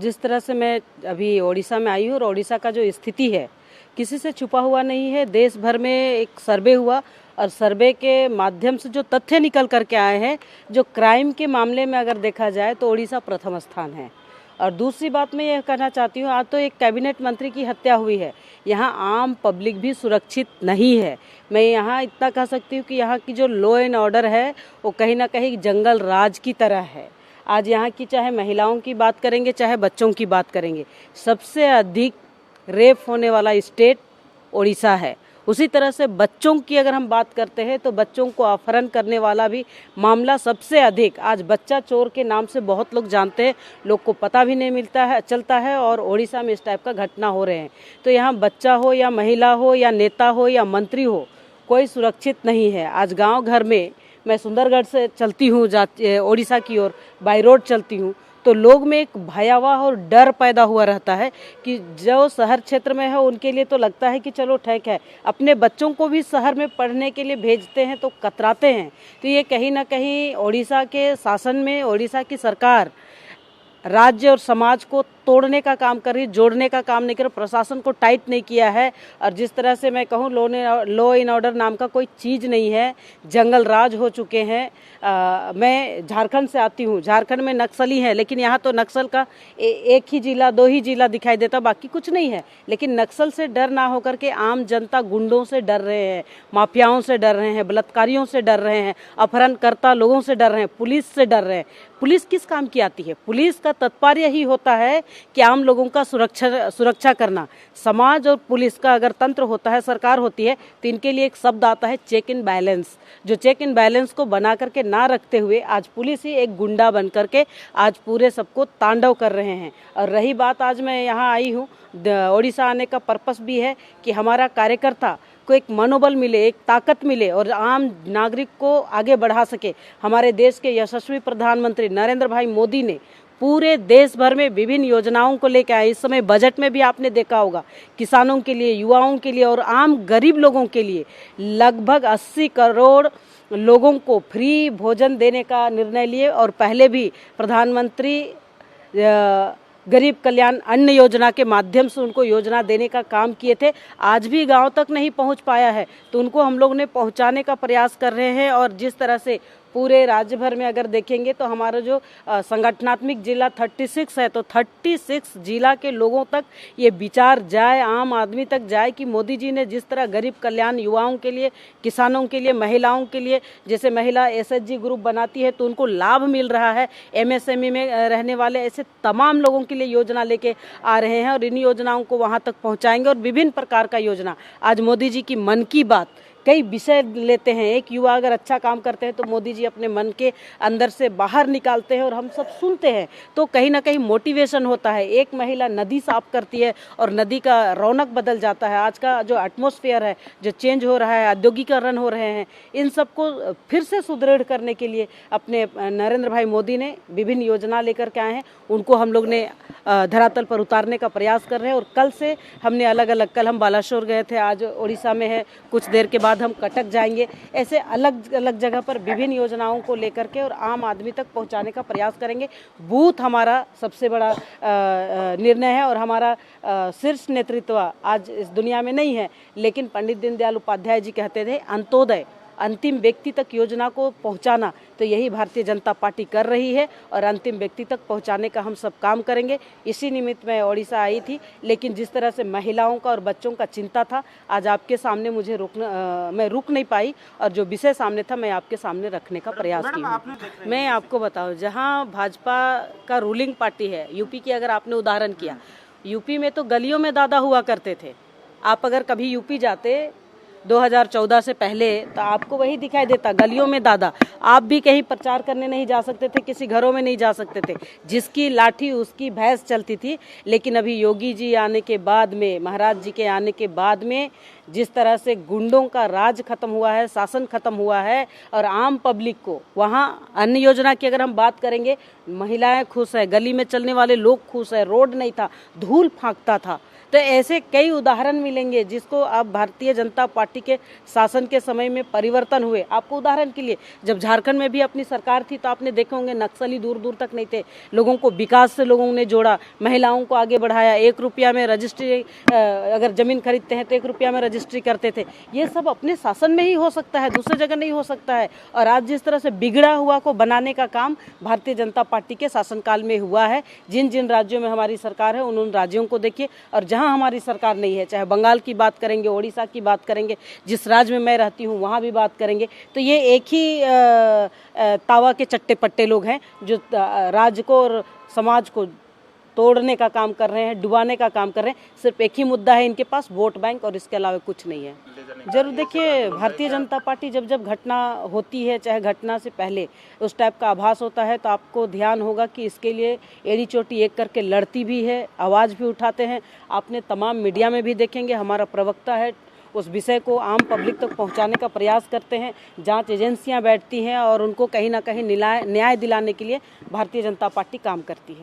जिस तरह से मैं अभी ओडिशा में आई हूँ और ओडिशा का जो स्थिति है किसी से छुपा हुआ नहीं है। देश भर में एक सर्वे हुआ और सर्वे के माध्यम से जो तथ्य निकल करके आए हैं, जो क्राइम के मामले में अगर देखा जाए तो ओडिशा प्रथम स्थान है। और दूसरी बात मैं ये कहना चाहती हूँ, आज तो एक कैबिनेट मंत्री की हत्या हुई है। यहाँ आम पब्लिक भी सुरक्षित नहीं है। मैं यहाँ इतना कह सकती हूँ कि यहाँ की जो लॉ एंड ऑर्डर है वो कहीं ना कहीं जंगल राज की तरह है। आज यहाँ की चाहे महिलाओं की बात करेंगे चाहे बच्चों की बात करेंगे, सबसे अधिक रेप होने वाला स्टेट ओडिशा है। उसी तरह से बच्चों की अगर हम बात करते हैं तो बच्चों को अपहरण करने वाला भी मामला सबसे अधिक आज बच्चा चोर के नाम से बहुत लोग जानते हैं, लोग को पता भी नहीं चलता है और ओडिशा में इस टाइप का घटना हो रहे हैं। तो यहाँ बच्चा हो या महिला हो या नेता हो या मंत्री हो, कोई सुरक्षित नहीं है। आज गांव घर में मैं सुंदरगढ़ से चलती हूँ ओडिशा की ओर, बाई रोड चलती हूँ, तो लोग में एक भयावह और डर पैदा हुआ रहता है कि जो शहर क्षेत्र में है उनके लिए तो लगता है कि चलो ठीक है, अपने बच्चों को भी शहर में पढ़ने के लिए भेजते हैं तो कतराते हैं। तो ये कहीं ना कहीं ओडिशा के शासन में ओडिशा की सरकार राज्य और समाज को तोड़ने का काम कर रही, जोड़ने का काम नहीं कर रही, प्रशासन को टाइट नहीं किया है। और जिस तरह से मैं कहूँ लॉ इन ऑर्डर नाम का कोई चीज़ नहीं है, जंगल राज हो चुके हैं। मैं झारखंड से आती हूँ, झारखंड में नक्सली हैं, लेकिन यहाँ तो नक्सल का एक ही जिला, दो ही जिला दिखाई देता, बाकी कुछ नहीं है। लेकिन नक्सल से डर ना होकर के आम जनता गुंडों से डर रहे हैं, माफियाओं से डर रहे हैं, बलात्कारियों से डर रहे हैं, अपहरणकर्ता लोगों से डर रहे हैं, पुलिस से डर रहे हैं। पुलिस किस काम की आती है? पुलिस का तात्पर्य ही होता है कि आम लोगों का सुरक्षा करना। समाज और पुलिस का अगर तंत्र होता है, सरकार होती है, तो इनके लिए एक शब्द आता है चेक इन बैलेंस। जो चेक इन बैलेंस को बना करके ना रखते हुए आज पुलिस ही एक गुंडा बन करके आज पूरे सबको तांडव कर रहे हैं। और रही बात, आज मैं यहाँ आई हूँ, ओडिशा आने का पर्पस भी है कि हमारा कार्यकर्ता को एक मनोबल मिले, एक ताकत मिले और आम नागरिक को आगे बढ़ा सके। हमारे देश के यशस्वी प्रधानमंत्री नरेंद्र भाई मोदी ने पूरे देश भर में विभिन्न योजनाओं को लेकर आए। इस समय बजट में भी आपने देखा होगा, किसानों के लिए, युवाओं के लिए और आम गरीब लोगों के लिए लगभग 80 करोड़ लोगों को फ्री भोजन देने का निर्णय लिए। और पहले भी प्रधानमंत्री गरीब कल्याण अन्न योजना के माध्यम से उनको योजना देने का काम किए थे। आज भी गांव तक नहीं पहुंच पाया है, तो उनको हम लोग ने पहुंचाने का प्रयास कर रहे हैं। और जिस तरह से पूरे राज्य भर में अगर देखेंगे तो हमारा जो संगठनात्मक जिला 36 है, तो 36 जिला के लोगों तक ये विचार जाए, आम आदमी तक जाए कि मोदी जी ने जिस तरह गरीब कल्याण युवाओं के लिए, किसानों के लिए, महिलाओं के लिए, जैसे महिला एसएचजी ग्रुप बनाती है तो उनको लाभ मिल रहा है, एमएसएमई में रहने वाले ऐसे तमाम लोगों के लिए योजना लेके आ रहे हैं और इन योजनाओं को वहाँ तक पहुँचाएंगे। और विभिन्न प्रकार का योजना, आज मोदी जी की मन की बात कई विषय लेते हैं। एक युवा अगर अच्छा काम करते हैं तो मोदी जी अपने मन के अंदर से बाहर निकालते हैं और हम सब सुनते हैं, तो कहीं ना कहीं मोटिवेशन होता है। एक महिला नदी साफ करती है और नदी का रौनक बदल जाता है। आज का जो एटमॉस्फेयर है, जो चेंज हो रहा है, औद्योगिकरण हो रहे हैं, इन सबको फिर से सुदृढ़ करने के लिए अपने नरेंद्र भाई मोदी ने विभिन्न योजना लेकर के आए हैं। उनको हम लोग ने धरातल पर उतारने का प्रयास कर रहे हैं। और कल से हमने अलग अलग, कल हम बालासोर गए थे, आज उड़ीसा में है, कुछ देर के बाद हम कटक जाएंगे। ऐसे अलग अलग जगह पर विभिन्न योजनाओं को लेकर के और आम आदमी तक पहुंचाने का प्रयास करेंगे। बूथ हमारा सबसे बड़ा निर्णय है और हमारा शीर्ष नेतृत्व आज इस दुनिया में नहीं है, लेकिन पंडित दीनदयाल उपाध्याय जी कहते थे अंत्योदय, अंतिम व्यक्ति तक योजना को पहुंचाना, तो यही भारतीय जनता पार्टी कर रही है और अंतिम व्यक्ति तक पहुंचाने का हम सब काम करेंगे। इसी निमित्त मैं ओडिशा आई थी, लेकिन जिस तरह से महिलाओं का और बच्चों का चिंता था, आज आपके सामने मुझे मैं रुक नहीं पाई और जो विषय सामने था मैं आपके सामने रखने का प्रयास किया। मैं आपको बताऊँ, जहाँ भाजपा का रूलिंग पार्टी है, यूपी की अगर आपने उदाहरण किया, यूपी में तो गलियों में दादा हुआ करते थे। आप अगर कभी यूपी जाते 2014 से पहले तो आपको वही दिखाई देता, गलियों में दादा। आप भी कहीं प्रचार करने नहीं जा सकते थे, किसी घरों में नहीं जा सकते थे, जिसकी लाठी उसकी भैंस चलती थी। लेकिन अभी योगी जी आने के बाद में, महाराज जी के आने के बाद में जिस तरह से गुंडों का राज खत्म हुआ है, शासन खत्म हुआ है और आम पब्लिक को, वहाँ अन्न योजना की अगर हम बात करेंगे, महिलाएं खुश है, गली में चलने वाले लोग खुश है, रोड नहीं था, धूल फांकता था, तो ऐसे कई उदाहरण मिलेंगे जिसको आप भारतीय जनता पार्टी के शासन के समय में परिवर्तन हुए। आपको उदाहरण के लिए जब झारखंड में भी अपनी सरकार थी तो आपने देखे होंगे नक्सली दूर दूर तक नहीं थे, लोगों को विकास से लोगों ने जोड़ा, महिलाओं को आगे बढ़ाया, 1 रुपया में रजिस्ट्री, अगर जमीन खरीदते हैं तो 1 रुपया में रजिस्ट्री करते थे। ये सब अपने शासन में ही हो सकता है, दूसरे जगह नहीं हो सकता है। और आज जिस तरह से बिगड़ा हुआ को बनाने का काम भारतीय जनता पार्टी के शासनकाल में हुआ है। जिन जिन राज्यों में हमारी सरकार है उन राज्यों को देखिए, और जहां हमारी सरकार नहीं है, चाहे बंगाल की बात करेंगे, ओडिशा की बात करेंगे, जिस राज्य में मैं रहती हूं वहां भी बात करेंगे, तो ये एक ही तावा के चट्टे पट्टे लोग हैं जो राज्य को और समाज को तोड़ने का काम कर रहे हैं, डुबाने का काम कर रहे हैं। सिर्फ एक ही मुद्दा है इनके पास, वोट बैंक, और इसके अलावा कुछ नहीं है। जरूर देखिए, भारतीय जनता पार्टी जब जब घटना होती है, चाहे घटना से पहले उस टाइप का आभास होता है, तो आपको ध्यान होगा कि इसके लिए एड़ी चोटी एक करके लड़ती भी है, आवाज़ भी उठाते हैं। आपने तमाम मीडिया में भी देखेंगे, हमारा प्रवक्ता है उस विषय को आम पब्लिक तक पहुंचाने का प्रयास करते हैं। जांच एजेंसियां बैठती हैं और उनको कहीं ना कहीं न्याय दिलाने के लिए भारतीय जनता पार्टी काम करती है।